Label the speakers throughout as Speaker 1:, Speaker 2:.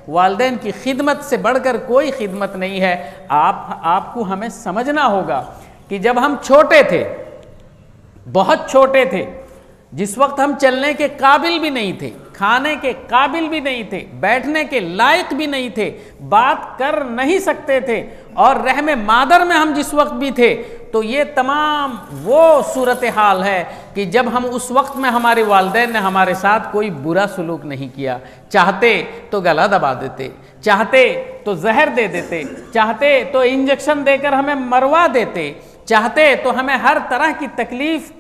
Speaker 1: वालिदैन की खिदमत से बढ़कर कोई खिदमत नहीं है। आपको हमें समझना होगा कि जब हम छोटे थे, बहुत छोटे थे, जिस वक्त हम चलने के काबिल भी नहीं थे, खाने के काबिल भी नहीं थे, बैठने के लायक भी नहीं थे, बात कर नहीं सकते थे, और रहमे मादर में हम जिस वक्त भी थे, तो ये तमाम वो सूरत हाल है कि जब हम उस वक्त में हमारे वालिदैन ने हमारे साथ कोई बुरा सलूक नहीं किया। चाहते तो गला दबा देते, चाहते तो जहर दे देते, चाहते तो इंजेक्शन देकर हमें मरवा देते, चाहते तो हमें हर तरह की तकलीफ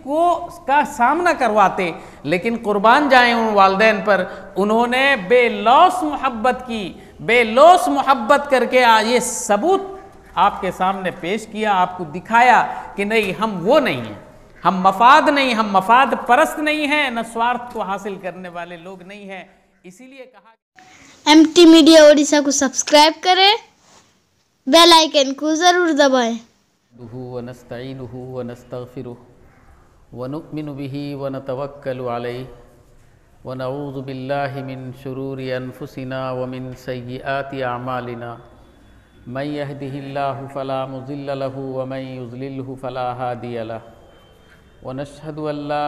Speaker 1: का सामना करवाते, लेकिन कुर्बान जाएं उन वालिदैन पर। उन्होंने बेलौस मोहब्बत की, बेलौस मोहब्बत करके ये सबूत आपके सामने पेश किया, आपको दिखाया कि नहीं, हम वो नहीं हैं, हम मफाद नहीं, हम मफाद परस्त नहीं हैं, न स्वार्थ को हासिल करने वाले लोग नहीं हैं। इसीलिए कहा
Speaker 2: MT मीडिया ओडिशा को सब्सक्राइब करें, बेल आइकन को ज़रूर दबाएं।
Speaker 1: व नस्तईनुहु व नस्तगफिरुहु व नुमिनु बिही व नतवक्कलु अलैहि व नऊज़ु बिल्लाहि मिन शुरूरि अनफुसिना व मिन सय्यिआति अमालिना मन यहदिहिल्लाहु फला मुज़िल्ल लहु व मन युज़लिल्हु फला हादिय लहु व नशहदु अल्ला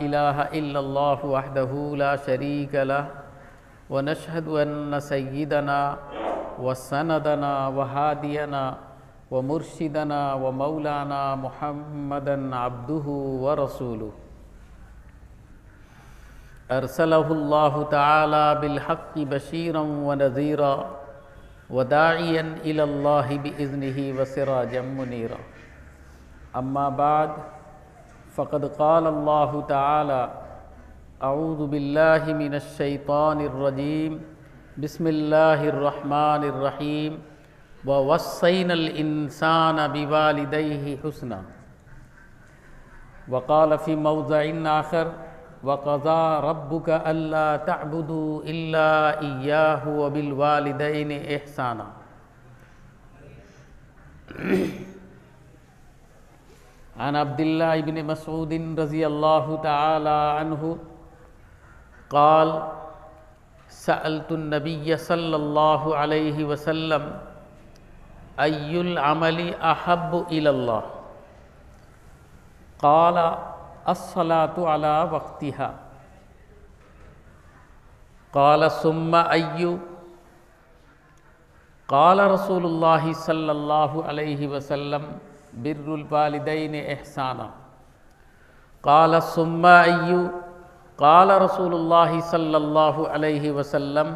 Speaker 1: इलाहा इल्लल्लाहु वहदहु ला शरीक लहु व नशहदु अन्न सय्यिदना व सनदना व हादियना व मुर्शिदना व मौलाना मुहम्मदन अब्दुहु व रसूलुहु अरसलहुल्लाहु तआला बिलहक्कि बशीरन व नज़ीरा व दाइयन इलल्लाहि बिइज़्निहि व सिराजम मुनीरा। अम्मा बाद फ़क़द क़ालल्लाहु तआला अऊज़ु बिल्लाहि मिनश शैतानिर रजीम बिस्मिल्लाहिर रहमानिर रहीम व वस्सैनल इंसान बिवालिदैहि हुस्ना व क़ाल फ़ी मौज़िइन आख़र व क़ज़ा रब्बुका अल्ला तअबुदू इल्ला इय्याहु व बिल वालिदैनि इहसाना। अन अब्दुल्लाह इब्न मसऊद रज़ियल्लाहु तआला अन्हु क़ाल सअल्तु नबिय्य सल्लल्लाहु अलैहि वसल्लम अय्युल अमली अहब्बु इलल्लाह क़ाल अस्सलातु अला वक्तिहा क़ाल सुम्मा अय्यु क़ाल रसूलुल्लाहि सल्लल्लाहु अलैहि वसल्लम बिर्रुल वालिदैनि इहसाना क़ाल सुम्मा अय्यु क़ाल रसूलुल्लाहि सल्लल्लाहु अलैहि वसल्लम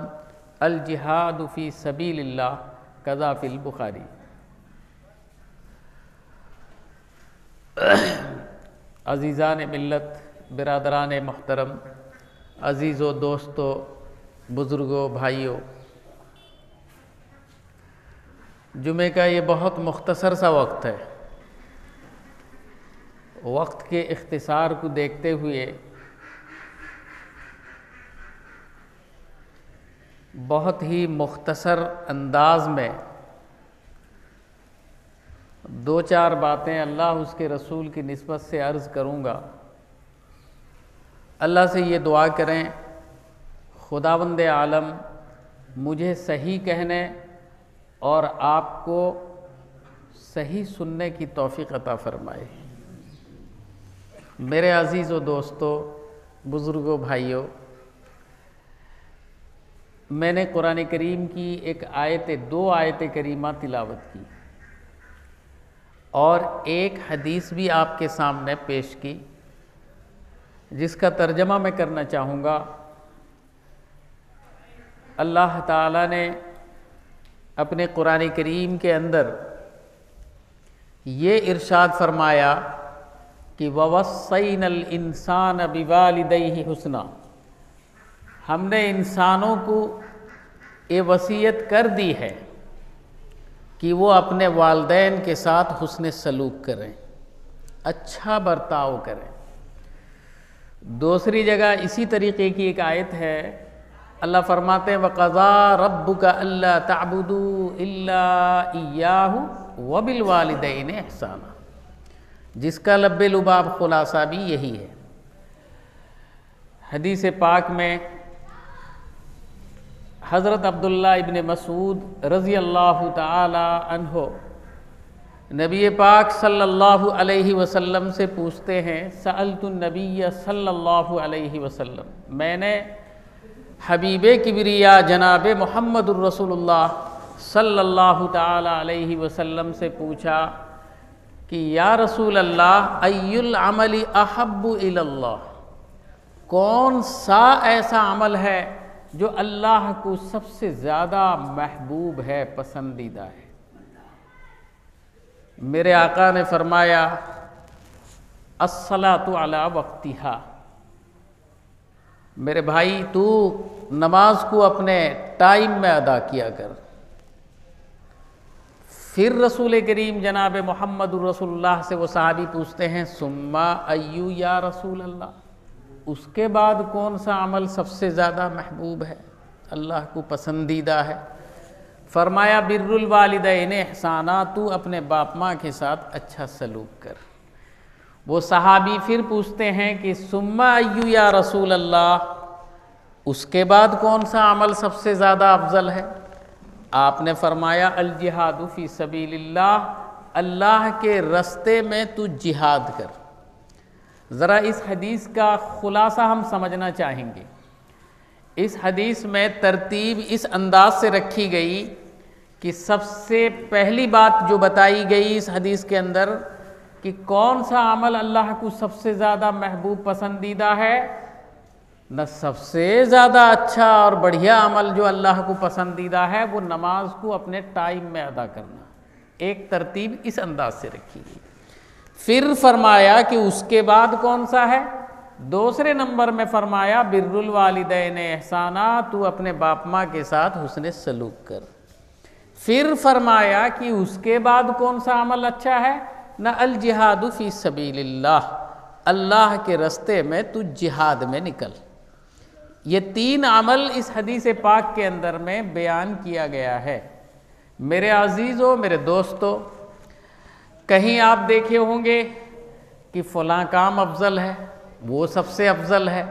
Speaker 1: अल जिहादु फ़ी सबीलिल्लाह कज़ा फ़िल बुखारी। अज़ीज़ान मिल्लत, बिरादरान मोहतरम, अज़ीज़ो दोस्तों, बुज़ुर्गों, भाइयों, जुमे का ये बहुत मुख्तसर सा वक्त है। वक्त के इख्तिसार को देखते हुए बहुत ही मुख्तसर अंदाज में दो चार बातें अल्लाह उसके रसूल की निस्बत से अर्ज़ करूँगा। अल्लाह से ये दुआ करें, खुदावंद आलम मुझे सही कहने और आपको सही सुनने की तौफ़ीक़ अता फ़रमाए। मेरे अज़ीज़ों, दोस्तों, बुज़ुर्गों, भाइयों, मैंने कुरान करीम की दो आयत करीमा तिलावत की और एक हदीस भी आपके सामने पेश की, जिसका तर्जमा मैं करना चाहूँगा। अल्लाह ताला ने अपने कुरान करीम के अंदर ये इरशाद फरमाया कि ववस्सैनल इंसान बिवालिदैहि हुस्ना, हमने इंसानों को ये वसीयत कर दी है कि वो अपने वालिदैन के साथ हुस्न सलूक करें, अच्छा बर्ताव करें। दूसरी जगह इसी तरीके की एक आयत है, अल्लाह फरमाते हैं वक़ज़ा रब्बुका अल्ला तअबुदू इल्ला इय्याहु व बिल वालिदैनि इहसाना, जिसका लब्बे लुबाब खुलासा भी यही है। हदीस पाक में हज़रत अब्दुल्ला इब्न मसूद रज़ी अल्लाह ताला अन्हो नबी पाक सल्लल्लाहु अलैहि वसल्लम से पूछते हैं, सअलतुन नबिय्य सल्लल्लाहु अलैहि वसल्लम, मैंने हबीबे किबरिया जनाब मुहम्मदुर रसूलुल्लाह सल्लल्लाहु ताला अलैहि वसल्लम से पूछा कि या रसूल अल्लाह अय्युल अमली अहब्बु इलल्लाह, कौन सा ऐसा अमल है जो अल्लाह को सबसे ज़्यादा महबूब है, पसंदीदा है। मेरे आका ने फरमाया अस्सलातु अला वक्तिहा, मेरे भाई तू नमाज को अपने टाइम में अदा किया कर। फिर रसूल करीम जनाब मुहम्मदुर रसूलुल्लाह से वो सहाबी पूछते हैं सुम्मा अय्यू या रसूल अल्लाह, उसके बाद कौन सा अमल सबसे ज़्यादा महबूब है, अल्लाह को पसंदीदा है। फरमाया बिर्रुल वालिदैन एहसाना, तू अपने बाप माँ के साथ अच्छा सलूक कर। वो सहाबी फिर पूछते हैं कि सुम्मा अय्यू या रसूल अल्लाह, उसके बाद कौन सा अमल सबसे ज़्यादा अफजल है। आपने फरमाया अल जिहादु फी सबीलिल्लाह, अल्लाह के रस्ते में तू जिहाद कर। ज़रा इस हदीस का खुलासा हम समझना चाहेंगे। इस हदीस में तरतीब इस अंदाज से रखी गई कि सबसे पहली बात जो बताई गई इस हदीस के अंदर कि कौन सा अमल अल्लाह को सबसे ज़्यादा महबूब पसंदीदा है, न सबसे ज़्यादा अच्छा और बढ़िया अमल जो अल्लाह को पसंदीदा है वो नमाज को अपने टाइम में अदा करना। एक तरतीब इस अंदाज से रखी गई। फिर फरमाया कि उसके बाद कौन सा है, दूसरे नंबर में फरमाया बिर्रुल वालिदैन एहसाना, तू अपने बाप माँ के साथ हुस्न सलूक कर। फिर फरमाया कि उसके बाद कौन सा अमल अच्छा है, न अल जिहादु फी सबीलिल्लाह, अल्लाह के रस्ते में तू जिहाद में निकल। ये तीन अमल इस हदीस पाक के अंदर में बयान किया गया है। मेरे अजीज़ों, मेरे दोस्तों, कहीं आप देखे होंगे कि फ़लाँ काम अफजल है, वो सबसे अफजल है।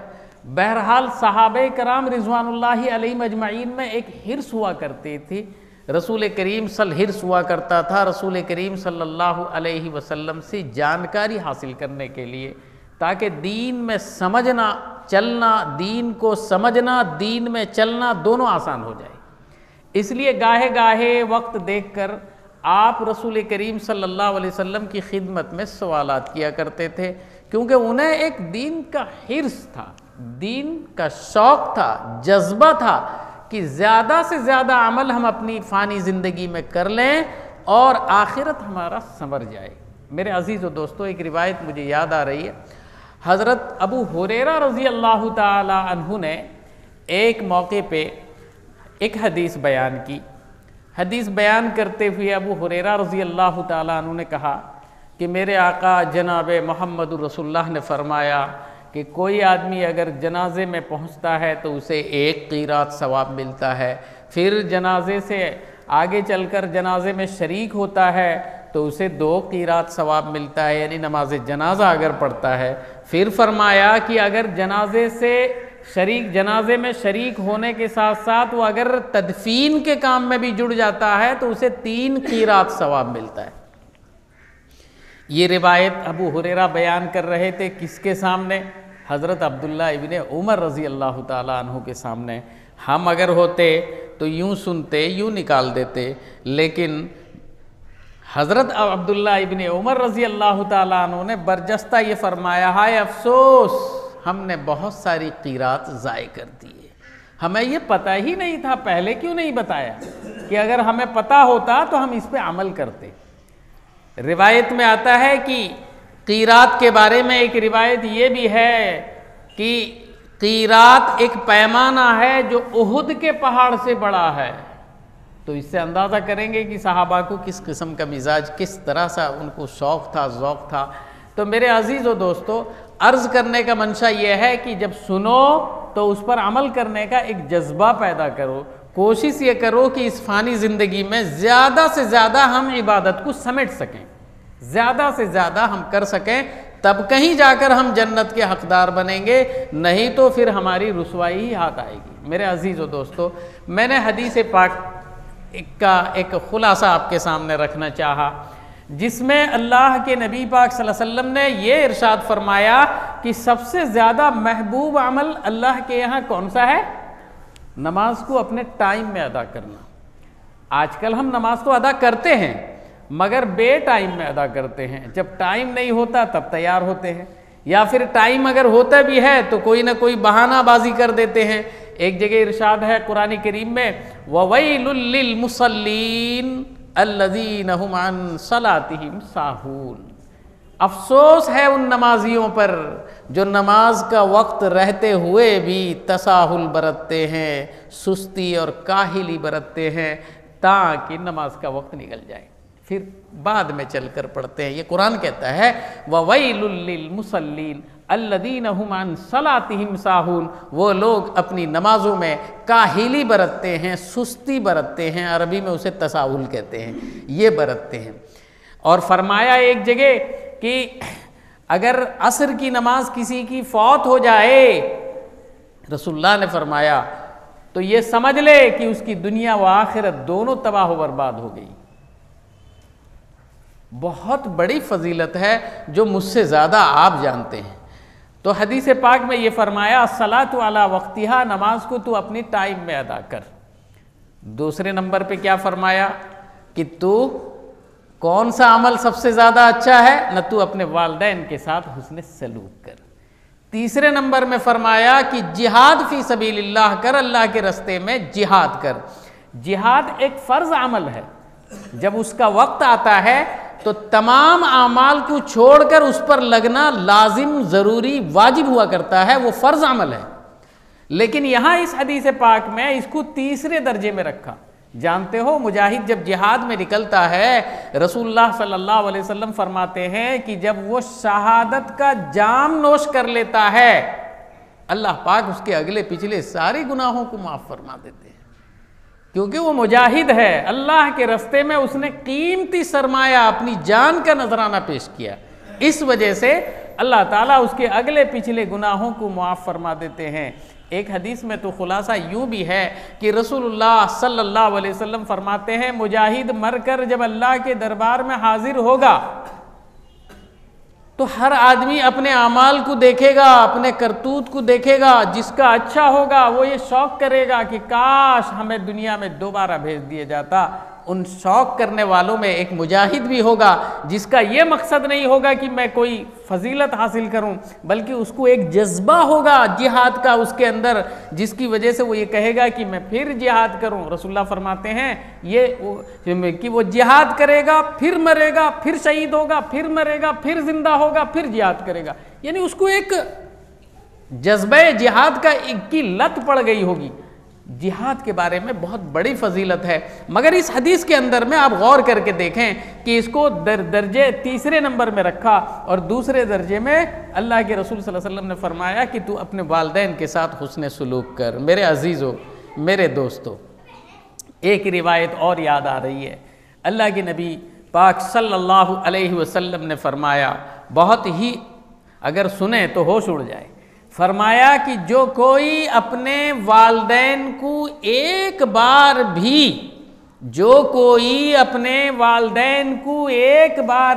Speaker 1: बहरहाल सहाबे कराम रिज़वानुल्लाहि अलैहिम अजमईन में एक हिर्स हुआ करती थी। रसूल करीम हिर्स हुआ करता था रसूल करीम सल्लल्लाहु अलैहि वसल्लम से जानकारी हासिल करने के लिए, ताकि दीन में समझना चलना, दीन को समझना, दीन में चलना दोनों आसान हो जाए। इसलिए गाहे गाहे वक्त देखकर आप रसूल करीम सल्लल्लाहु अलैहि वसल्लम की खिदमत में सवालात किया करते थे, क्योंकि उन्हें एक दीन का हिर्स था, दीन का शौक़ था, जज्बा था कि ज़्यादा से ज़्यादा अमल हम अपनी फ़ानी ज़िंदगी में कर लें और आखिरत हमारा संवर जाए। मेरे अजीज़ और दोस्तों, एक रिवायत मुझे याद आ रही है। हज़रत अबू हुरैरा रज़ी अल्लाह ताला अन्हु ने एक मौके पे एक हदीस बयान की। हदीस बयान करते हुए अबू हुरैरा रज़ी अल्लाह ताला अन्हु ने कहा कि मेरे आका जनाब मुहम्मदुर रसूलुल्लाह ने फरमाया कि कोई आदमी अगर जनाजे में पहुंचता है तो उसे एक क़ीरात सवाब मिलता है, फिर जनाजे से आगे चलकर जनाजे में शरीक होता है तो उसे 2 क़ीरात सवाब मिलता है, यानी नमाज जनाजा अगर पढ़ता है। फिर फरमाया कि अगर जनाजे में शरीक होने के साथ साथ वो अगर तदफीन के काम में भी जुड़ जाता है तो उसे 3 क़ीरात सवाब मिलता है। ये रिवायत अबू हुरैरा बयान कर रहे थे किसके सामने? हज़रत अब्दुल्ला इब्ने उमर रज़ी अल्लाह ताला अन्हु के सामने। हम अगर होते तो यूँ सुनते, यूँ निकाल देते, लेकिन हज़रत अब्दुल्ला इब्ने उमर रज़ी अल्लाह ताला अन्हु ने बरजस्ता ये फरमाया, हाय अफसोस, हमने बहुत सारी क़ीरात ज़ाय कर दिए, हमें ये पता ही नहीं था, पहले क्यों नहीं बताया कि अगर हमें पता होता तो हम इस पे अमल करते। रिवायत में आता है कि क़ीरात के बारे में एक रिवायत ये भी है कि क़ीरात एक पैमाना है जो उहुद के पहाड़ से बड़ा है। तो इससे अंदाज़ा करेंगे कि सहाबा को किस किस्म का मिजाज, किस तरह सा उनको शौक़ था, ज़ौक़ था। तो मेरे अजीज़ व दोस्तों, अर्ज़ करने का मंशा ये है कि जब सुनो तो उस पर अमल करने का एक जज्बा पैदा करो। कोशिश ये करो कि इस फ़ानी ज़िंदगी में ज़्यादा से ज़्यादा हम इबादत को समेट सकें, ज़्यादा से ज़्यादा हम कर सकें, तब कहीं जाकर हम जन्नत के हकदार बनेंगे, नहीं तो फिर हमारी रुसवाई ही हाथ आएगी। मेरे अजीज़ व दोस्तों, मैंने हदीस पाक का एक खुलासा आपके सामने रखना चाहा, जिसमें अल्लाह के नबी पाक सल्लल्लाहु अलैहि वसल्लम ने ये इरशाद फरमाया कि सबसे ज़्यादा महबूब अमल अल्लाह के यहाँ कौन सा है? नमाज को अपने टाइम में अदा करना। आजकल हम नमाज तो अदा करते हैं मगर बे टाइम में अदा करते हैं। जब टाइम नहीं होता तब तैयार होते हैं, या फिर टाइम अगर होता भी है तो कोई ना कोई बहानाबाजी कर देते हैं। एक जगह इरशाद है कुरान करीम में, ववैलुल लिल मुसल्लीन अल्लज़ीना हुम अन सलातिहिम साहून। अफसोस है उन नमाजियों पर जो नमाज का वक्त रहते हुए भी तसाहुल बरतते हैं, सुस्ती और काहिली बरतते हैं, ताकि नमाज का वक्त निकल जाए, फिर बाद में चलकर पढ़ते हैं। ये कुरान कहता है ववैलुल लिल मुसल्लीन अल्लज़ीना हुम अन सलातिहिम साहून। वो लोग अपनी नमाजों में काहिली बरतते हैं, सुस्ती बरतते हैं, अरबी में उसे तसाहुल कहते हैं, ये बरतते हैं। और फरमाया एक जगह कि अगर असर की नमाज किसी की फौत हो जाए, रसूलुल्लाह ने फरमाया तो ये समझ ले कि उसकी दुनिया व आखिरत दोनों तबाह व बर्बाद हो गई। बहुत बड़ी फजीलत है जो मुझसे ज़्यादा आप जानते हैं। तो हदीस पाक में ये फरमाया सलातु अला वक्तिहा, नमाज को तू अपनी टाइम में अदा कर। दूसरे नंबर पे क्या फरमाया कि तू कौन सा अमल सबसे ज़्यादा अच्छा है? न तू अपने वालिदैन के साथ हुस्न सलूक कर। तीसरे नंबर में फरमाया कि जिहाद फी सबीलिल्लाह कर, अल्लाह के रास्ते में जिहाद कर। जिहाद एक फ़र्ज़ अमल है, जब उसका वक्त आता है तो तमाम आमाल को छोड़कर उस पर लगना लाजिम, ज़रूरी, वाजिब हुआ करता है, वो फ़र्ज़ अमल है। लेकिन यहाँ इस हदीस पाक में इसको तीसरे दर्जे में रखा। जानते हो मुजाहिद जब जिहाद में निकलता है, रसूलुल्लाह सल्लल्लाहु अलैहि वसल्लम फरमाते हैं कि जब वो शहादत का जाम नोश कर लेता है, अल्लाह पाक उसके अगले पिछले सारे गुनाहों को माफ़ फरमा देते हैं, क्योंकि वो मुजाहिद है। अल्लाह के रास्ते में उसने कीमती सरमाया अपनी जान का नजराना पेश किया। इस वजह से अल्लाह ताला उसके अगले पिछले गुनाहों को माफ़ फरमा देते हैं। एक हदीस में तो खुलासा यूँ भी है कि रसूलुल्लाह सल्लल्लाहु अलैहि वसल्लम फरमाते हैं मुजाहिद मरकर जब अल्लाह के दरबार में हाजिर होगा तो हर आदमी अपने आमाल को देखेगा, अपने करतूत को देखेगा। जिसका अच्छा होगा वो ये शौक़ करेगा कि काश हमें दुनिया में दोबारा भेज दिया जाता। उन शौक़ करने वालों में एक मुजाहिद भी होगा जिसका ये मकसद नहीं होगा कि मैं कोई फजीलत हासिल करूं, बल्कि उसको एक जज्बा होगा जिहाद का उसके अंदर, जिसकी वजह से वो ये कहेगा कि मैं फिर जिहाद करूं। रसूलुल्लाह फरमाते हैं ये कि वो जिहाद करेगा, फिर मरेगा, फिर शहीद होगा, फिर मरेगा, फिर जिंदा होगा, फिर जिहाद करेगा। यानी उसको एक जज्बे जिहाद की लत पड़ गई होगी। जिहाद के बारे में बहुत बड़ी फजीलत है, मगर इस हदीस के अंदर में आप गौर करके देखें कि इसको दर्जे तीसरे नंबर में रखा और दूसरे दर्जे में अल्लाह के रसूल सल्लल्लाहु अलैहि वसल्लम ने फरमाया कि तू अपने वालिदैन के साथ हुस्न सलूक कर। मेरे अजीज़ों, मेरे दोस्तों, एक रिवायत और याद आ रही है। अल्लाह के नबी पाक सल्लल्लाहु अलैहि वसल्लम ने फरमाया, बहुत ही अगर सुने तो होश उड़ जाए। फरमाया कि जो कोई अपने वालिदैन को एक बार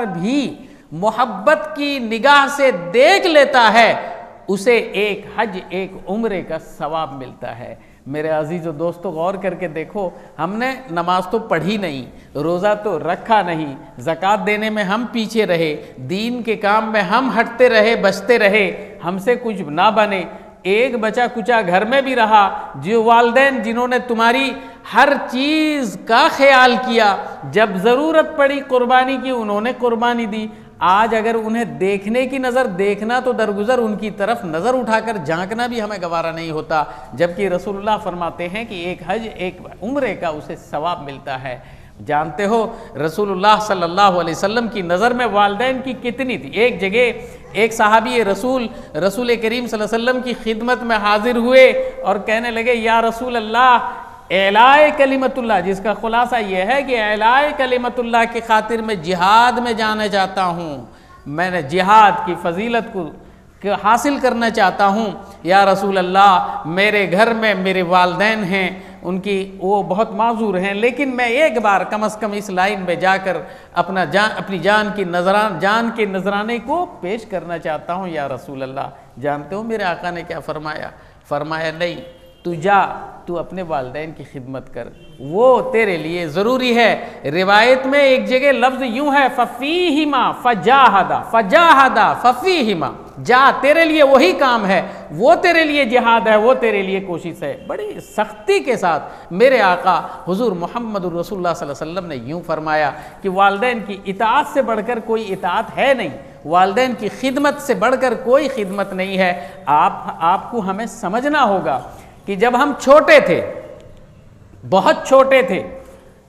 Speaker 1: भी मोहब्बत की निगाह से देख लेता है, उसे एक हज, एक उम्रे का सवाब मिलता है। मेरे अजीज़ दोस्तों, गौर करके देखो, हमने नमाज तो पढ़ी नहीं, रोज़ा तो रखा नहीं, ज़कात देने में हम पीछे रहे, दीन के काम में हम हटते रहे, बचते रहे, हमसे कुछ ना बने, एक बचा कुचा घर में भी रहा। जो वालिदैन जिन्होंने तुम्हारी हर चीज़ का ख्याल किया, जब ज़रूरत पड़ी कुर्बानी की, उन्होंने कुर्बानी दी। आज अगर उन्हें देखने की नज़र, देखना तो दरगुजर, उनकी तरफ नज़र उठाकर झांकना भी हमें गवारा नहीं होता, जबकि रसूलुल्लाह फरमाते हैं कि एक हज, एक उम्रे का उसे सवाब मिलता है। जानते हो रसूलुल्लाह सल्लल्लाहु अलैहि वसल्लम की नज़र में वालिदैन की कितनी थी। एक जगह एक सहाबी रसूल करीम सल्लल्लाहु अलैहि वसल्लम की खिदमत में हाजिर हुए और कहने लगे, या रसूल अल्लाह, एलाए कलिमतुल्लाह, जिसका खुलासा यह है कि एलाए कलिमतुल्लाह की खातिर मैं जिहाद में जाना चाहता हूँ, मैंने जिहाद की फजीलत को हासिल करना चाहता हूँ। या रसूल अल्लाह, मेरे घर में मेरे वालिदैन हैं, उनकी वो बहुत माजूर हैं, लेकिन मैं एक बार कम से कम इस लाइन में जाकर अपनी जान के नजराने को पेश करना चाहता हूँ। या रसूल अल्लाह, जानते हो मेरे आका ने क्या फरमाया? फरमाया नहीं, तू जा, तू अपने वालिदैन की खिदमत कर, वो तेरे लिए ज़रूरी है। रिवायत में एक जगह लफ्ज़ यूं है, फ़फ़ीहिमा फ़जाहदा फ़फ़ीहिमा, जा, तेरे लिए वही काम है, वो तेरे लिए जिहाद है, वो तेरे लिए कोशिश है। बड़ी सख्ती के साथ मेरे आका हुज़ूर मोहम्मद रसूलुल्लाह सल्लल्लाहु अलैहि वसल्लम ने यूं फरमाया कि वालिदैन की इताअत से बढ़कर कोई इताअत है नहीं, वालिदैन की खिदमत से बढ़कर कोई खिदमत नहीं है। आपको हमें समझना होगा कि जब हम छोटे थे, बहुत छोटे थे,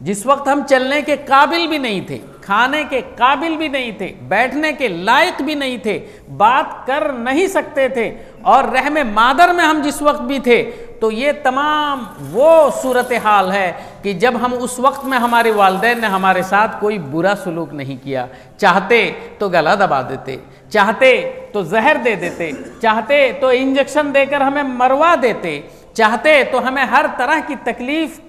Speaker 1: जिस वक्त हम चलने के काबिल भी नहीं थे, खाने के काबिल भी नहीं थे, बैठने के लायक भी नहीं थे, बात कर नहीं सकते थे, और रहमे मादर में हम जिस वक्त भी थे, तो ये तमाम वो सूरत हाल है कि जब हम उस वक्त में हमारे वालिदैन ने हमारे साथ कोई बुरा सलूक नहीं किया। चाहते तो गला दबा देते, चाहते तो जहर दे देते, चाहते तो इंजेक्शन देकर हमें मरवा देते, चाहते तो हमें हर तरह की तकलीफ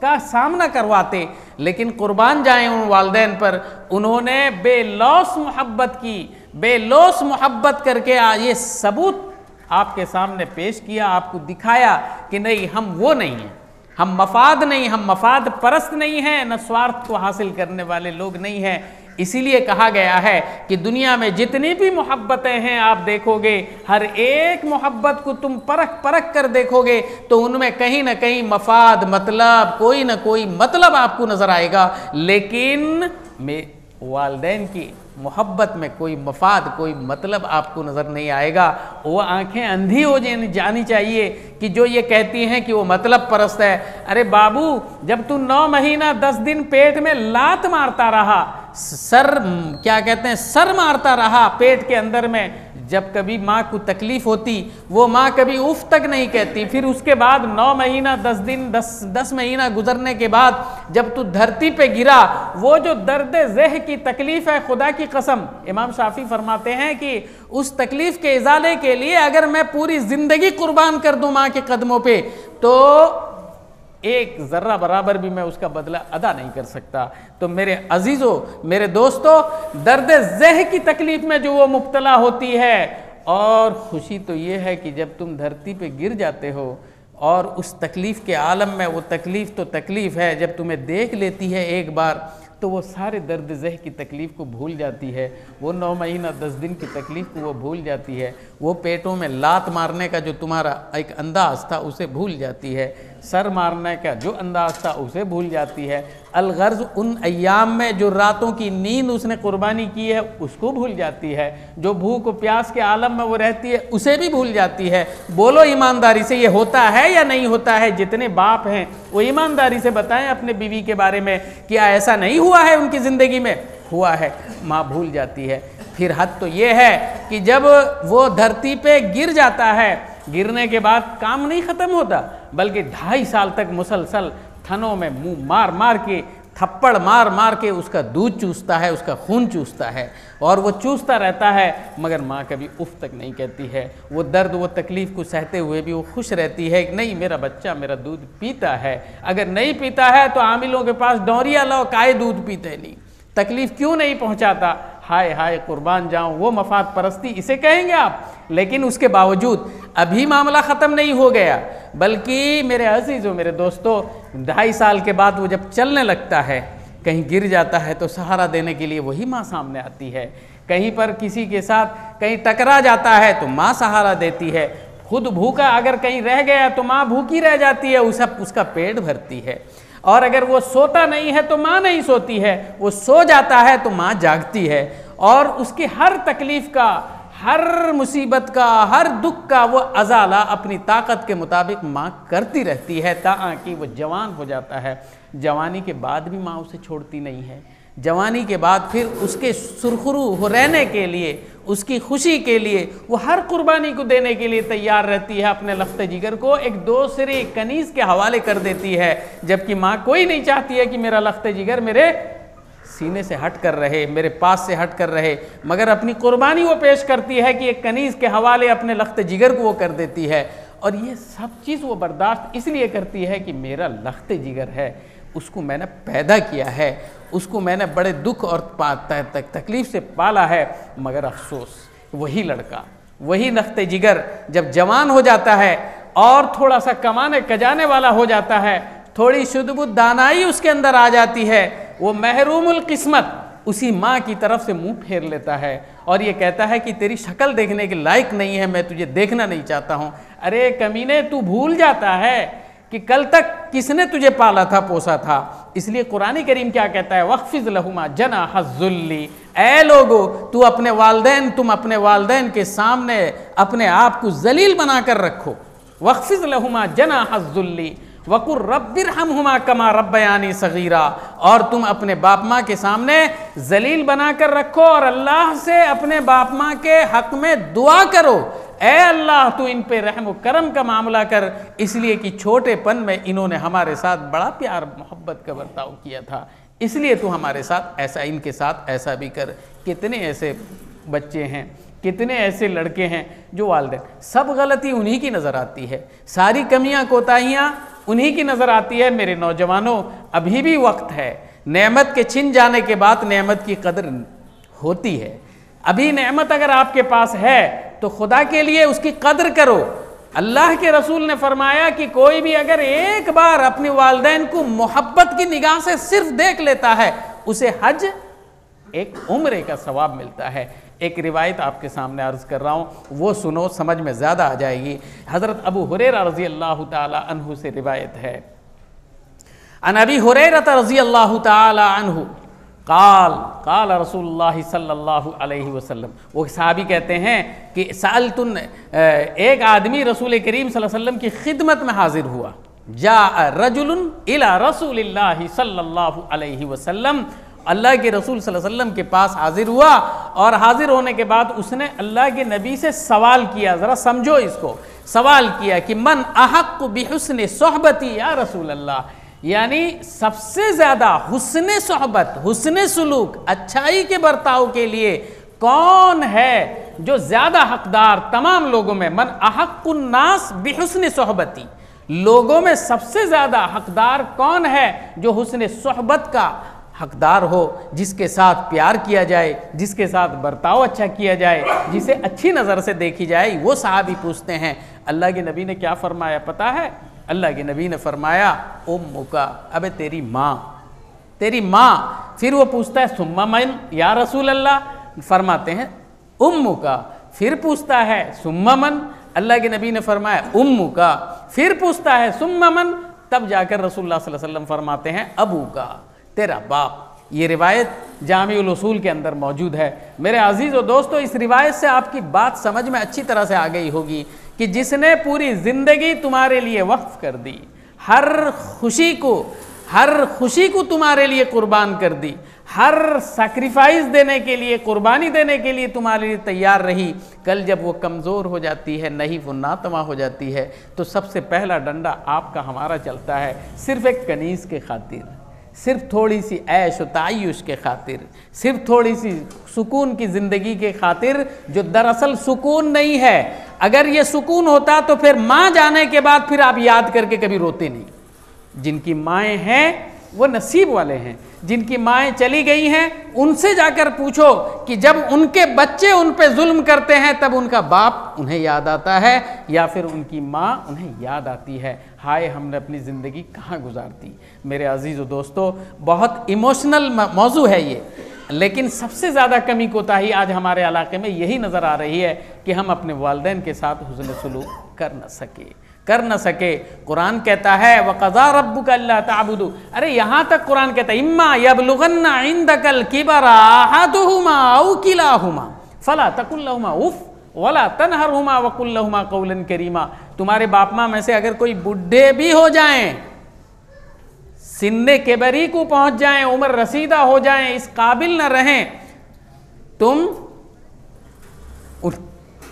Speaker 1: का सामना करवाते, लेकिन कुर्बान जाएं उन वालिदैन पर, उन्होंने बेलौस मोहब्बत की, बेलौस मोहब्बत करके ये सबूत आपके सामने पेश किया, आपको दिखाया कि नहीं, हम वो नहीं हैं, हम मफाद नहीं, हम मफाद परस्त नहीं हैं, न स्वार्थ को हासिल करने वाले लोग नहीं हैं। इसीलिए कहा गया है कि दुनिया में जितनी भी मोहब्बतें हैं आप देखोगे, हर एक मोहब्बत को तुम परख कर देखोगे तो उनमें कहीं ना कहीं मफाद, मतलब कोई ना कोई मतलब आपको नजर आएगा, लेकिन वालिदैन की मोहब्बत में कोई मफाद, कोई मतलब आपको नज़र नहीं आएगा। वो आंखें अंधी हो जानी चाहिए कि जो ये कहती हैं कि वो मतलब परस्त है। अरे बाबू, जब तू 9 महीना 10 दिन पेट में लात मारता रहा, सर मारता रहा पेट के अंदर में, जब कभी माँ को तकलीफ होती वो माँ कभी उफ तक नहीं कहती, फिर उसके बाद 9 महीना 10 दिन 10 महीना गुजरने के बाद जब तू धरती पे गिरा, वो जो दर्द ज़ह की तकलीफ है, खुदा की कसम, इमाम शाफी फरमाते हैं कि उस तकलीफ के इजाले के लिए अगर मैं पूरी ज़िंदगी कुर्बान कर दूँ माँ के कदमों पे, तो एक ज़र्रा बराबर भी मैं उसका बदला अदा नहीं कर सकता। तो मेरे अजीज़ों, मेरे दोस्तों, दर्द ज़ह की तकलीफ़ में जो वो मुब्तला होती है, और खुशी तो ये है कि जब तुम धरती पे गिर जाते हो और उस तकलीफ़ के आलम में, वो तकलीफ़ तो तकलीफ़ है, जब तुम्हें देख लेती है एक बार तो वो सारे दर्द ज़ह की तकलीफ़ को भूल जाती है, वो 9 महीना 10 दिन की तकलीफ़ को वो भूल जाती है, वो पेटों में लात मारने का जो तुम्हारा एक अंदाज़ था उसे भूल जाती है, सर मारने का जो अंदाज़ था उसे भूल जाती है, अलगर्ज उन अय्याम में जो रातों की नींद उसने कुर्बानी की है उसको भूल जाती है, जो भूख प्यास के आलम में वो रहती है उसे भी भूल जाती है। बोलो ईमानदारी से, ये होता है या नहीं होता है? जितने बाप हैं वो ईमानदारी से बताएं अपने बीवी के बारे में, क्या ऐसा नहीं हुआ है उनकी ज़िंदगी में? हुआ है। माँ भूल जाती है। फिर हद तो ये है कि जब वो धरती पे गिर जाता है, गिरने के बाद काम नहीं ख़त्म होता, बल्कि 2.5 साल तक मुसलसल थनों में मुंह मार मार के, थप्पड़ मार मार के उसका दूध चूसता है, उसका खून चूसता है, और वो चूसता रहता है, मगर माँ कभी उफ तक नहीं कहती है। वो दर्द, वो तकलीफ़ को सहते हुए भी वो खुश रहती है कि नहीं, मेरा बच्चा मेरा दूध पीता है। अगर नहीं पीता है तो आमिलों के पास डोरिया लो, काहे दूध पीते नहीं, तकलीफ़ क्यों नहीं पहुँचाता? हाय हाय कुर्बान जाऊं, वो मफाद परस्ती इसे कहेंगे आप। लेकिन उसके बावजूद अभी मामला ख़त्म नहीं हो गया, बल्कि मेरे अजीज़ों, मेरे दोस्तों, 2.5 साल के बाद वो जब चलने लगता है, कहीं गिर जाता है तो सहारा देने के लिए वही माँ सामने आती है, कहीं पर किसी के साथ कहीं टकरा जाता है तो माँ सहारा देती है, खुद भूखा अगर कहीं रह गया तो माँ भूखी रह जाती है, उसका पेट भरती है, और अगर वो सोता नहीं है तो माँ नहीं सोती है, वो सो जाता है तो माँ जागती है, और उसकी हर तकलीफ़ का, हर मुसीबत का, हर दुख का वो अजाला अपनी ताकत के मुताबिक माँ करती रहती है, ताकि वो जवान हो जाता है। जवानी के बाद भी माँ उसे छोड़ती नहीं है। जवानी के बाद फिर उसके सुरखरू हो रहने के लिए, उसकी खुशी के लिए वो हर कुर्बानी को देने के लिए तैयार रहती है, अपने लफ्ते जिगर को एक दूसरे कनीज़ के हवाले कर देती है, जबकि माँ कोई नहीं चाहती है कि मेरा लफ्ते जिगर मेरे सीने से हट कर रहे, मेरे पास से हट कर रहे, मगर अपनी कुर्बानी वो पेश करती है कि एक कनीज़ के हवाले अपने लख्त जिगर को वो कर देती है। और ये सब चीज़ वो बर्दाश्त इसलिए करती है कि मेरा लख्त जिगर है, उसको मैंने पैदा किया है, उसको मैंने बड़े दुख और तकलीफ़ से पाला है। मगर अफसोस, वही लड़का, वही लख्त जिगर जब जवान हो जाता है और थोड़ा सा कमाने कजाने वाला हो जाता है, थोड़ी शुद्ध दानाई उसके अंदर आ जाती है, वो महरूमुल किस्मत उसी माँ की तरफ से मुंह फेर लेता है और ये कहता है कि तेरी शक्ल देखने के लायक नहीं है, मैं तुझे देखना नहीं चाहता हूँ। अरे कमीने, तू भूल जाता है कि कल तक किसने तुझे पाला था, पोसा था। इसलिए कुरान करीम क्या कहता है, वक़्फ़िज़ लहुमा जनाहज़्ज़ुल्ली, ऐ लोगो तुम अपने वालदैन के सामने अपने आप को जलील बनाकर रखो। वक़्फ़िज़ लहुमा जनाहज़्ज़ुल्ली वकुर रब्बिरहमहुमा कमा रब्बयानी सगीरा, और तुम अपने बाप माँ के सामने जलील बनाकर रखो और अल्लाह से अपने बाप माँ के हक़ में दुआ करो, ऐ अल्लाह तू इन पे रहम व करम का मामला कर, इसलिए कि छोटेपन में इन्होंने हमारे साथ बड़ा प्यार मोहब्बत का बर्ताव किया था, इसलिए तू हमारे साथ ऐसा, इनके साथ ऐसा भी कर। कितने ऐसे बच्चे हैं, कितने ऐसे लड़के हैं जो वालिदैन, सब गलती उन्हीं की नज़र आती है, सारी कमियां कोताहियाँ उन्हीं की नज़र आती है। मेरे नौजवानों, अभी भी वक्त है, नेमत के छिन जाने के बाद नेमत की कदर होती है। अभी नेमत अगर आपके पास है तो खुदा के लिए उसकी कदर करो। अल्लाह के रसूल ने फरमाया कि कोई भी अगर एक बार अपने वालिदैन को मोहब्बत की निगाह से सिर्फ देख लेता है, उसे हज एक उम्रे का सवाब मिलता है। एक रिवायत आपके सामने अर्ज़ कर रहा हूँ, वो सुनो, समझ में ज़्यादा आ जाएगी। हज़रत अबू हुरैरा रज़ी अल्लाह ताला अन्हु से रिवायत है, अन अबी हुरैरा रज़ी अल्लाह ताला अन्हु काल रसूलुल्लाह सल्लल्लाहु अलैहि वसल्लम, वो सहाबी कहते हैं कि सालतुन, एक आदमी रसूल करीम सल्लल्लाहु अलैहि वसल्लम की खिदमत में हाजिर हुआ। जा रजुलुन इला रसूलिल्लाह सल्लल्लाहु अलैहि वसल्लम, अल्लाह के रसूल सल्लल्लाहु अलैहि वसल्लम के पास हाजिर हुआ और हाजिर होने के बाद उसने अल्लाह के नबी से सवाल किया। ज़रा समझो इसको, सवाल किया कि मन अहक्कु बिहुस्नि सोहबती या रसूल अल्लाह, यानी सबसे ज़्यादा हुस्ने सोहबत, हुस्ने सुलूक, अच्छाई के बर्ताव के लिए कौन है जो ज़्यादा हकदार तमाम लोगों में, मन अहक्कुन नास बिहुस्नि सोहबती, लोगों में सबसे ज़्यादा हकदार कौन है जो हुस्ने सोहबत का हकदार हो, जिसके साथ प्यार किया जाए, जिसके साथ बर्ताव अच्छा किया जाए, जिसे अच्छी नज़र से देखी जाए। वो साहबी पूछते हैं, अल्लाह के नबी ने क्या फरमाया पता है? अल्लाह के नबी ने फरमाया उम्मुका, अबे तेरी माँ, तेरी माँ। फिर वो पूछता है सुम्मा मन या रसूल अल्लाह, फरमाते हैं उम्मुका। फिर पूछता है सुम्मा मन, अल्लाह के नबी ने फरमाया उम्मुका। फिर पूछता है सुम्मा मन, तब जाकर रसूलुल्लाह सल्लल्लाहु अलैहि वसल्लम फरमाते हैं अबू का, तेरा बाप। ये रिवायत जामिउल उसूल के अंदर मौजूद है। मेरे अजीज़ और दोस्तों, इस रिवायत से आपकी बात समझ में अच्छी तरह से आ गई होगी कि जिसने पूरी ज़िंदगी तुम्हारे लिए वक्फ कर दी, हर खुशी को तुम्हारे लिए कुर्बान कर दी, हर सैक्रिफाइस देने के लिए, कुर्बानी देने के लिए तुम्हारे लिए तैयार रही, कल जब वो कमज़ोर हो जाती है, नहीं वो नातमा हो जाती है, तो सबसे पहला डंडा आपका हमारा चलता है, सिर्फ़ एक कनीज़ के खातिर, सिर्फ थोड़ी सी ऐश व तायुश के खातिर, सिर्फ थोड़ी सी सुकून की ज़िंदगी के खातिर, जो दरअसल सुकून नहीं है। अगर ये सुकून होता तो फिर माँ जाने के बाद फिर आप याद करके कभी रोते नहीं। जिनकी माएँ हैं वो नसीब वाले हैं, जिनकी माएँ चली गई हैं उनसे जाकर पूछो कि जब उनके बच्चे उन पे जुल्म करते हैं तब उनका बाप उन्हें याद आता है या फिर उनकी माँ उन्हें याद आती है। हाय हमने अपनी ज़िंदगी कहाँ गुजार दी। मेरे अजीज़ दोस्तों, बहुत इमोशनल मौजू है ये, लेकिन सबसे ज़्यादा कमी कोताही आज हमारे इलाके में यही नज़र आ रही है कि हम अपने वालिदैन के साथ हुस्न सलूक कर न सके। कुरान कहता है वक़ज़ा रब्बुका अल्ला ताबुदू, अरे यहाँ तक कुरान कहता है इम्मा यबलुगन्ना इंदकल किबरा अहदुहुमा औ किलाहुमा फला तकुल लहुमा उफ़ वला तनहरहुमा वकुल लहुमा कौलन करीमा। तुम्हारे बाप माँ में से अगर कोई बुढ़े भी हो जाएं, सिन्ने केबरी को पहुँच जाएं, उम्र रसीदा हो जाएं, इस काबिल न रहें, तुम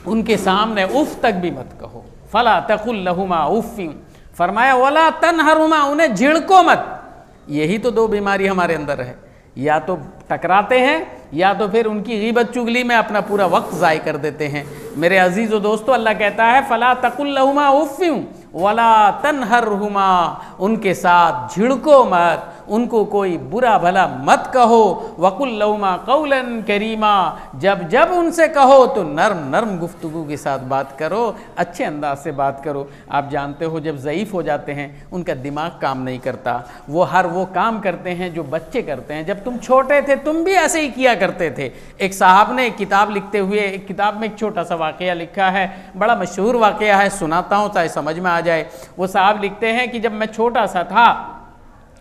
Speaker 1: उनके सामने उफ़ तक भी मत कहो। फला तकुल लहुमा उफ़्फ़िन, फरमाया वला तनहरुमा, उन्हें झिड़को मत। यही तो दो बीमारी हमारे अंदर है, या तो टकराते हैं या तो फिर उनकी गीबत चुगली में अपना पूरा वक्त ज़ाय कर देते हैं। मेरे अजीज़ व दोस्तों, अल्लाह कहता है फ़ला तकुल लहुमा उफ़्फ़िन वला तनहरहुमा, उनके साथ झिड़को मत, उनको कोई बुरा भला मत कहो। वकुल लहुमा कौलन करीमा, जब जब उनसे कहो तो नर्म नर्म गुफ्तगू के साथ बात करो, अच्छे अंदाज से बात करो। आप जानते हो जब ज़ईफ़ हो जाते हैं उनका दिमाग काम नहीं करता, वो हर वो काम करते हैं जो बच्चे करते हैं। जब तुम छोटे थे तुम भी ऐसे ही किया करते थे। एक साहब ने एक किताब लिखते हुए, एक किताब में एक छोटा सा वाक़या लिखा है, बड़ा मशहूर वाक़या है, सुनाता हूँ ताकि समझ में आ जाए। वो साहब लिखते हैं कि जब मैं छोटा सा था,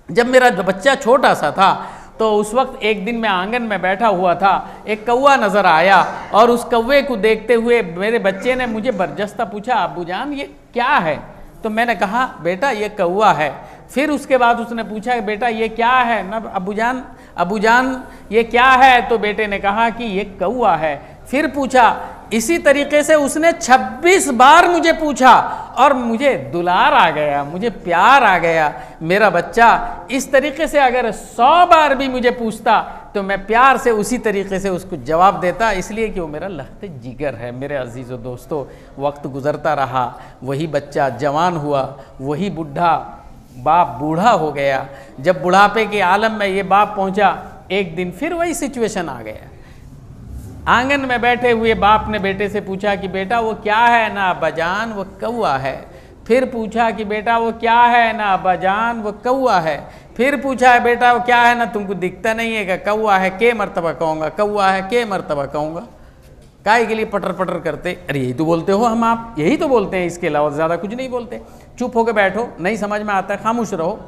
Speaker 1: जब मेरा बच्चा छोटा सा था, तो उस वक्त एक दिन मैं आंगन में बैठा हुआ था, एक कौवा नज़र आया और उस कौवे को देखते हुए मेरे बच्चे ने मुझे बरजस्ता पूछा, अब्बू जान ये क्या है? तो मैंने कहा बेटा ये कौवा है। फिर उसके बाद उसने पूछा बेटा ये क्या है ना अब्बू जान ये क्या है? तो बेटे ने कहा कि ये कौवा है। फिर पूछा, इसी तरीके से उसने 26 बार मुझे पूछा और मुझे दुलार आ गया, मुझे प्यार आ गया। मेरा बच्चा इस तरीके से अगर 100 बार भी मुझे पूछता तो मैं प्यार से उसी तरीके से उसको जवाब देता, इसलिए कि वो मेरा लख्ते जिगर है। मेरे अजीज़ व दोस्तों, वक्त गुज़रता रहा, वही बच्चा जवान हुआ, वही बुढ़ा बाप बूढ़ा हो गया। जब बुढ़ापे के आलम में ये बाप पहुंचा, एक दिन फिर वही सिचुएशन आ गया। आंगन में बैठे हुए बाप ने बेटे से पूछा कि बेटा वो क्या है? ना अब्बाजान वो कौवा है। फिर पूछा कि बेटा वो क्या है? ना अब्बाजान वो कौवा है। फिर पूछा है बेटा वो क्या है? ना तुमको दिखता नहीं है क्या? कौवा है, के मरतबा कहूँगा, कौवा है, के मरतबा कहूँगा। काहे के लिए पटर पटर करते? अरे यही तो बोलते हो हम, आप यही तो बोलते हैं, इसके अलावा ज़्यादा कुछ नहीं बोलते। चुप होकर बैठो, नहीं समझ में आता है खामोश रहो,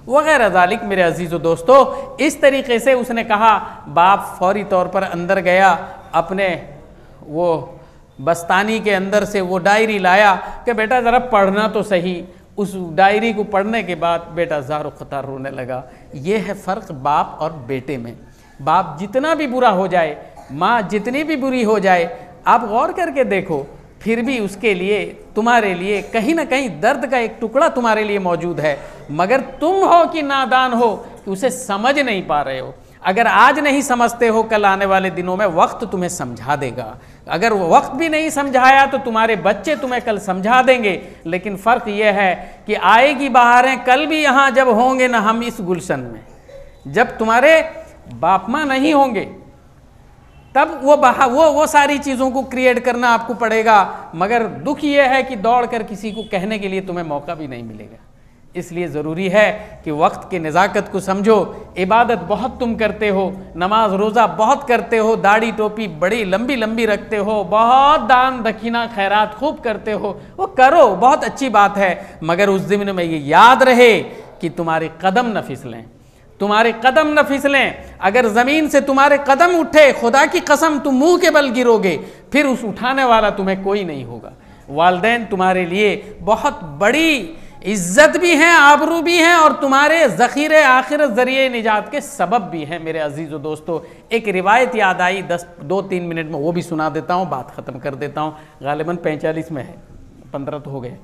Speaker 1: वगैरह ज़ालिक। मेरे अजीज़ व दोस्तों, इस तरीके से उसने कहा। बाप फौरी तौर पर अंदर गया, अपने वो बस्तानी के अंदर से वो डायरी लाया कि बेटा ज़रा पढ़ना तो सही। उस डायरी को पढ़ने के बाद बेटा ज़ारो ख़तार रोने लगा। ये है फ़र्क बाप और बेटे में। बाप जितना भी बुरा हो जाए, माँ जितनी भी बुरी हो जाए, आप गौर करके देखो, फिर भी उसके लिए, तुम्हारे लिए कहीं ना कहीं दर्द का एक टुकड़ा तुम्हारे लिए मौजूद है। मगर तुम हो कि नादान हो कि उसे समझ नहीं पा रहे हो। अगर आज नहीं समझते हो, कल आने वाले दिनों में वक्त तुम्हें समझा देगा। अगर वो वक्त भी नहीं समझाया तो तुम्हारे बच्चे तुम्हें कल समझा देंगे। लेकिन फ़र्क यह है कि आएगी बहारें कल भी यहाँ जब होंगे ना हम इस गुलशन में, जब तुम्हारे बाप माँ नहीं होंगे, तब वो सारी चीज़ों को क्रिएट करना आपको पड़ेगा। मगर दुख ये है कि दौड़ कर किसी को कहने के लिए तुम्हें मौका भी नहीं मिलेगा। इसलिए ज़रूरी है कि वक्त की नज़ाकत को समझो। इबादत बहुत तुम करते हो, नमाज रोज़ा बहुत करते हो, दाढ़ी टोपी बड़ी लंबी लंबी रखते हो, बहुत दान दक्षिणा खैरात खूब करते हो, वो करो, बहुत अच्छी बात है। मगर उस दिन में ये याद रहे कि तुम्हारे कदम न फिसलें, तुम्हारे कदम न फिसलें। अगर ज़मीन से तुम्हारे कदम उठे, खुदा की कसम तुम मुंह के बल गिरोगे, फिर उस उठाने वाला तुम्हें कोई नहीं होगा। वालिदैन तुम्हारे लिए बहुत बड़ी इज्जत भी हैं, आबरू भी हैं, और तुम्हारे ज़ख़ीरे आखिरत ज़रिए निजात के सबब भी हैं। मेरे अजीज़ व दोस्तों, एक रिवायत याद आई, 2-3 मिनट में वो भी सुना देता हूँ, बात ख़त्म कर देता हूँ। गालिबन 45 में है, 15 तो हो गए,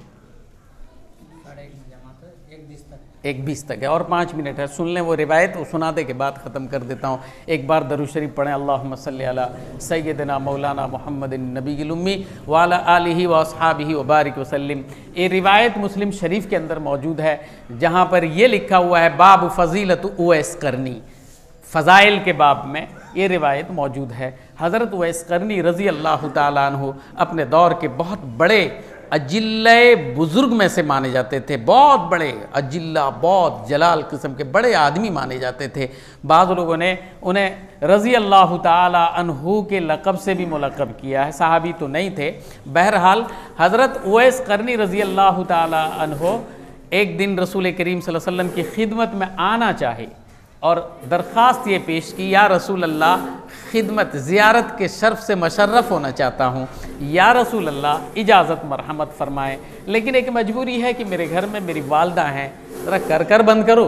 Speaker 1: 1:20 तक है और 5 मिनट है। सुन लें वो रिवायत, वो सुना दे के बाद ख़त्म कर देता हूँ। एक बार दरूद शरीफ पढ़ें, अल्लाहुम्मा सल्ली अला सय्यदना मौलाना मुहम्मदिन नबील उम्मी व अला आलिहि व अस्हाबिहि व बारिक वसल्लिम। ये रिवायत मुस्लिम शरीफ के अंदर मौजूद है, जहाँ पर ये लिखा हुआ है बाब फ़ज़ीलत उवैस करनी, फ़ज़ाइल के बाब में ये रिवायत मौजूद है। हज़रत उवैस करनी रज़ी अल्लाह ताला अन्हु अपने दौर के बहुत बड़े अजिल्ले बुज़ुर्ग में से माने जाते थे। बहुत बड़े अजिल्ला, बहुत जलाल किस्म के बड़े आदमी माने जाते थे। बाज़ लोगों ने उन्हें रज़ी अल्लाह ताला अन्हु के लक़ब से भी मुलक़ब किया है, सहाबी तो नहीं थे। बहरहाल हज़रत उवैस करनी रज़ी अल्लाह ताला अन्हु एक दिन रसूल करीम सल्लल्लाहु अलैहि वसल्लम की खिदमत में आना चाहे और दरख्वास्त ये पेश की, या रसूल अल्लाह खिदमत ज़ियारत के शर्फ़ से मशर्रफ़ होना चाहता हूँ, या रसूल अल्लाह इजाज़त मरहमत फ़रमाएँ, लेकिन एक मजबूरी है कि मेरे घर में मेरी वालदा हैं, ज़रा कर बंद करो।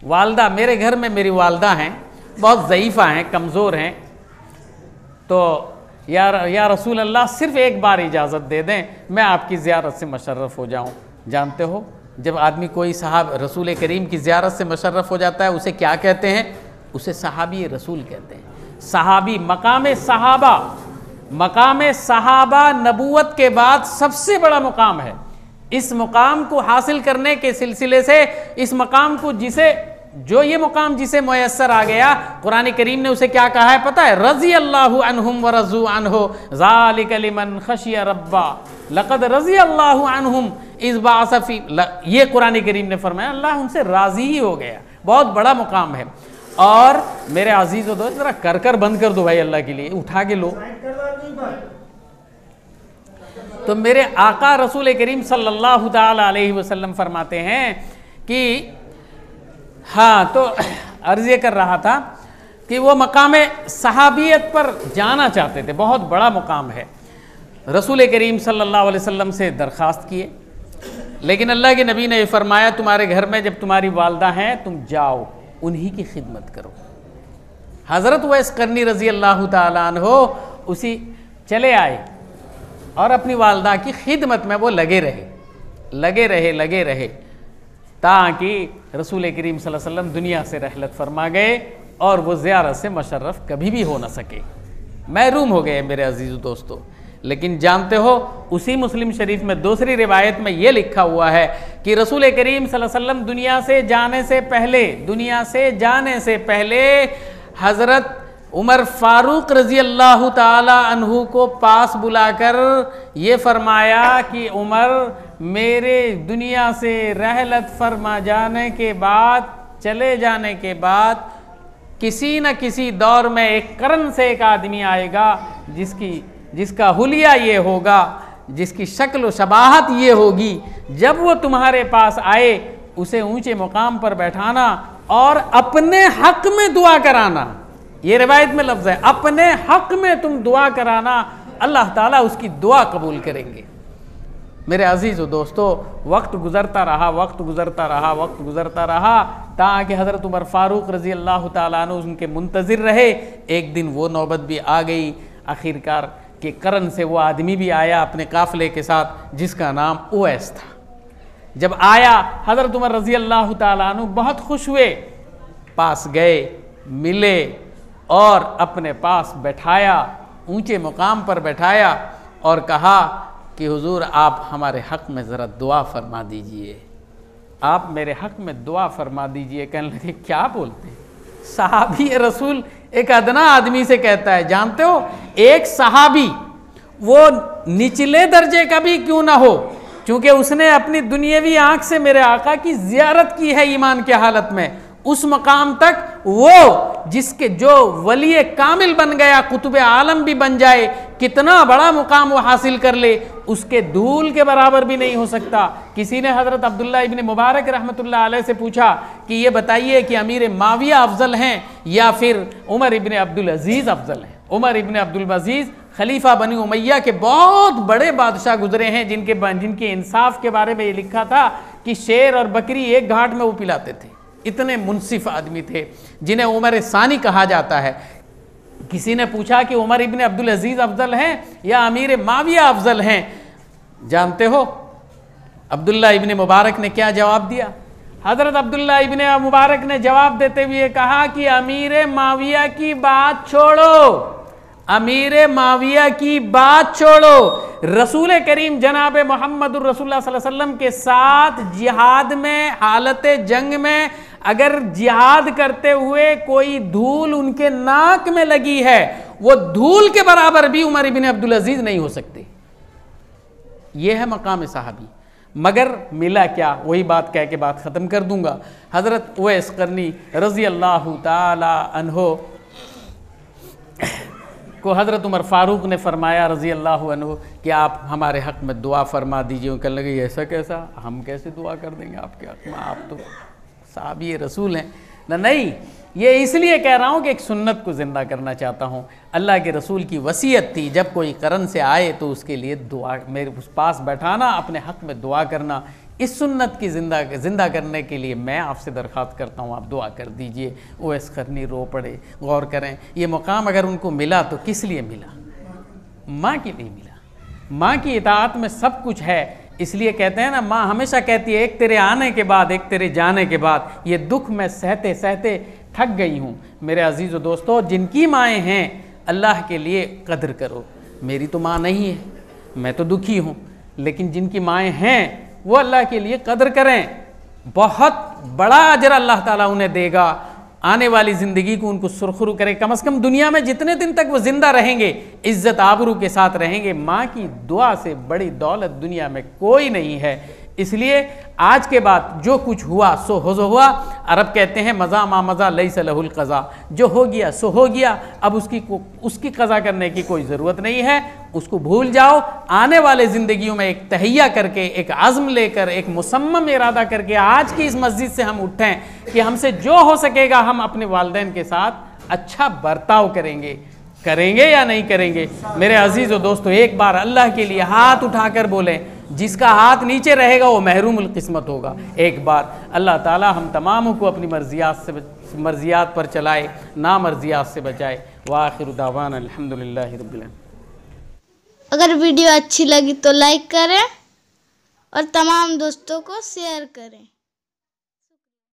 Speaker 1: वालदा, मेरे घर में मेरी वालदा हैं, बहुत ज़ईफ़ा हैं, कमज़ोर हैं, तो या रसूल अल्लाह सिर्फ़ एक बार इजाज़त दे दें, मैं आपकी ज़ियारत से मशर्रफ़ हो जाऊँ। जानते हो जब आदमी कोई साहब रसूल करीम की ज़ियारत से मशर्रफ़ हो जाता है उसे क्या कहते हैं? उसे सहाबी रसूल कहते हैं। सहाबी मकाम सहाबा नबूवत के बाद सबसे बड़ा मुकाम है। इस मुकाम को हासिल करने के सिलसिले से इस मकाम को ये मुकाम जिसे मुयस्सर आ गया, कुरान करीम ने उसे क्या कहा है पता है? रज़ी अल्लाहु अन्हुम व रज़ू अन्हु ज़ालिका लिमन खशिया रब्बा लक़द रज़ी अल्लाहु अन्हुम इज़ बअस फ़ी, ये कुरान करीम ने फरमाया अल्लाह उनसे राज़ी ही हो गया। बहुत बड़ा मुकाम है। और मेरे अजीज़ व दोस्त, ज़रा कर बंद कर दो भाई, अल्लाह के लिए उठा के लो। तो मेरे आका रसूल करीम सल्लल्लाहु ताला अलैहि वसल्लम फरमाते हैं कि हाँ, तो अर्ज़ ये कर रहा था कि वो मकाम सहाबियत पर जाना चाहते थे, बहुत बड़ा मुकाम है। रसूल करीम सल्लल्लाहु अलैहि वसल्लम से दरख्वास्त किए, लेकिन अल्लाह के नबी ने फरमाया तुम्हारे घर में जब तुम्हारी वालदा हैं तुम जाओ, उन्हीं की खिदमत करो। हज़रत उवैस करनी रज़ी अल्लाह ताला अन्हो उसी चले आए और अपनी वालदा की खिदमत में वो लगे रहे ताकि रसूल करीम सल्लल्लाहु अलैहि वसल्लम दुनिया से रहलत फरमा गए और वो ज़ियारत से मशर्रफ कभी भी हो ना सके, महरूम हो गए मेरे अजीज़ दोस्तों। लेकिन जानते हो, उसी मुस्लिम शरीफ में दूसरी रिवायत में ये लिखा हुआ है कि रसूल करीम सल्लल्लाहु अलैहि वसल्लम दुनिया से जाने से पहले हज़रत उमर फ़ारूक रज़ी अल्लाह ताला अन्हु को पास बुलाकर ये फरमाया कि उमर, मेरे दुनिया से रहलत फरमा जाने के बाद, चले जाने के बाद किसी न किसी दौर में एक करन से एक आदमी आएगा जिसका हुलिया ये होगा, जिसकी शक्ल व शबाहत ये होगी, जब वो तुम्हारे पास आए उसे ऊंचे मुकाम पर बैठाना और अपने हक में दुआ कराना। ये रिवायत में लफ्ज़ है, अपने हक में तुम दुआ कराना, अल्लाह ताला उसकी दुआ कबूल करेंगे। मेरे अजीज़ व दोस्तों, वक्त गुज़रता रहा ताकि हज़रत उमर फ़ारूक रज़ी अल्लाह ताला अन्हु उनके मुंतज़िर रहे। एक दिन वो नौबत भी आ गई, आखिरकार के करन से वो आदमी भी आया अपने काफ़िले के साथ जिसका नाम उवैस था। जब आया हज़रत उमर रज़ी अल्लाह ताला अन्हु बहुत खुश हुए, पास गए, मिले और अपने पास बैठाया, ऊंचे मुकाम पर बैठाया और कहा कि हुजूर आप हमारे हक़ में ज़रा दुआ फरमा दीजिए, आप मेरे हक़ में दुआ फरमा दीजिए। कहने लगे क्या बोलते हैं? सहाबी रसूल एक अदना आदमी से कहता है। जानते हो, एक सहाबी वो निचले दर्जे का भी क्यों ना हो, क्योंकि उसने अपनी दुनियावी आँख से मेरे आका की ज़ियारत की है ईमान के हालत में, उस मकाम तक वो जो वली कामिल बन गया, कुतुब आलम भी बन जाए, कितना बड़ा मुकाम वो हासिल कर ले, उसके धूल के बराबर भी नहीं हो सकता। किसी ने हज़रत अब्दुल्ला इब्न मुबारक रहमतुल्लाह अलैह से पूछा कि ये बताइए कि अमीर माविया अफजल हैं या फिर उमर इब्न अब्दुल अजीज़ अफजल हैं? उमर इब्न अब्दुल अजीज़ खलीफा बनी उमैया के बहुत बड़े बादशाह गुजरे हैं, जिनके इंसाफ के बारे में ये लिखा था कि शेर और बकरी एक घाट में वो पिलाते थे। इतने मुनसिफ आदमी थे, जिन्हें उमर सानी कहा जाता है। किसी ने पूछा कि उमर इब्न अब्दुल अजीज़ अफजल हैं या अमीर माविया अफजल हैं? जानते हो अब्दुल्ला इब्न मुबारक ने क्या जवाब दिया? हज़रत अब्दुल्ला इब्न मुबारक ने जवाब देते हुए कहा कि अमीर माविया की बात छोड़ो, अमीर माविया की बात छोड़ो, रसूल करीम जनाब मोहम्मदुर रसूलुल्लाह सल्लल्लाहु अलैहि वसल्लम के साथ जिहाद में, हालत जंग में अगर जिहाद करते हुए कोई धूल उनके नाक में लगी है, वो धूल के बराबर भी उमर इब्न अब्दुल अजीज़ नहीं हो सकते। ये है मकाम सहाबी। मगर मिला क्या? वही बात कह के बात ख़त्म कर दूंगा। हज़रत उवैस करनी रज़ी अल्लाह ताला अन्हो को हज़रत उमर फ़ारूक ने फरमाया रज़ी अल्लाह अन्हु कि आप हमारे हक़ में दुआ फरमा दीजिए। कहने लगे ऐसा कैसा, हम कैसे दुआ कर देंगे आपके हक़ में, आप तो साहबी रसूल हैं। नहीं, ये इसलिए कह रहा हूँ कि एक सुन्नत को ज़िंदा करना चाहता हूँ। अल्लाह के रसूल की वसीयत थी, जब कोई करन से आए तो उसके लिए दुआ, मेरे उस पास बैठाना, अपने हक़ में दुआ करना। इस सुन्नत की ज़िंदा करने के लिए मैं आपसे दरख्वास्त करता हूँ, आप दुआ कर दीजिए। उवैस करनी रो पड़े। गौर करें, ये मुकाम अगर उनको मिला तो किस लिए मिला? माँ के लिए मिला। माँ की इताअत में सब कुछ है, इसलिए कहते हैं ना, माँ हमेशा कहती है एक तेरे आने के बाद एक तेरे जाने के बाद ये दुख मैं सहते सहते थक गई हूँ। मेरे अजीज़ व दोस्तों, जिनकी माएँ हैं अल्लाह के लिए कदर करो। मेरी तो माँ नहीं है, मैं तो दुखी हूँ, लेकिन जिनकी माएँ हैं वो अल्लाह के लिए कदर करें, बहुत बड़ा अजर अल्लाह ताला उन्हें देगा। आने वाली ज़िंदगी को उनको सुरखरू करे, कम से कम दुनिया में जितने दिन तक वो ज़िंदा रहेंगे इज़्ज़त आबरू के साथ रहेंगे। माँ की दुआ से बड़ी दौलत दुनिया में कोई नहीं है। इसलिए आज के बाद जो कुछ हुआ सो हो हुआ। अरब कहते हैं मज़ा मा मज़ा लैस लहुल क़ज़ा, जो हो गया सो हो गया, अब उसकी क़ज़ा करने की कोई ज़रूरत नहीं है, उसको भूल जाओ। आने वाले ज़िंदगियों में एक तहैया करके, एक आज़म लेकर, एक मुसम्मम इरादा करके आज की इस मस्जिद से हम उठें कि हमसे जो हो सकेगा हम अपने वालिदैन के साथ अच्छा बर्ताव करेंगे या नहीं करेंगे। मेरे अजीज़ व दोस्तों, एक बार अल्लाह के लिए हाथ उठाकर बोलें, जिसका हाथ नीचे रहेगा वो महरूमुल किस्मत होगा। एक बार अल्लाह ताला हम तमामों को अपनी मर्जियात पर चलाए, ना मर्जियात से बचाए। वाखिरु दावाना अल्हम्दुलिल्लाहि रब्बिल आलमीन।
Speaker 2: अगर वीडियो अच्छी लगी तो लाइक करें और तमाम दोस्तों को शेयर करें।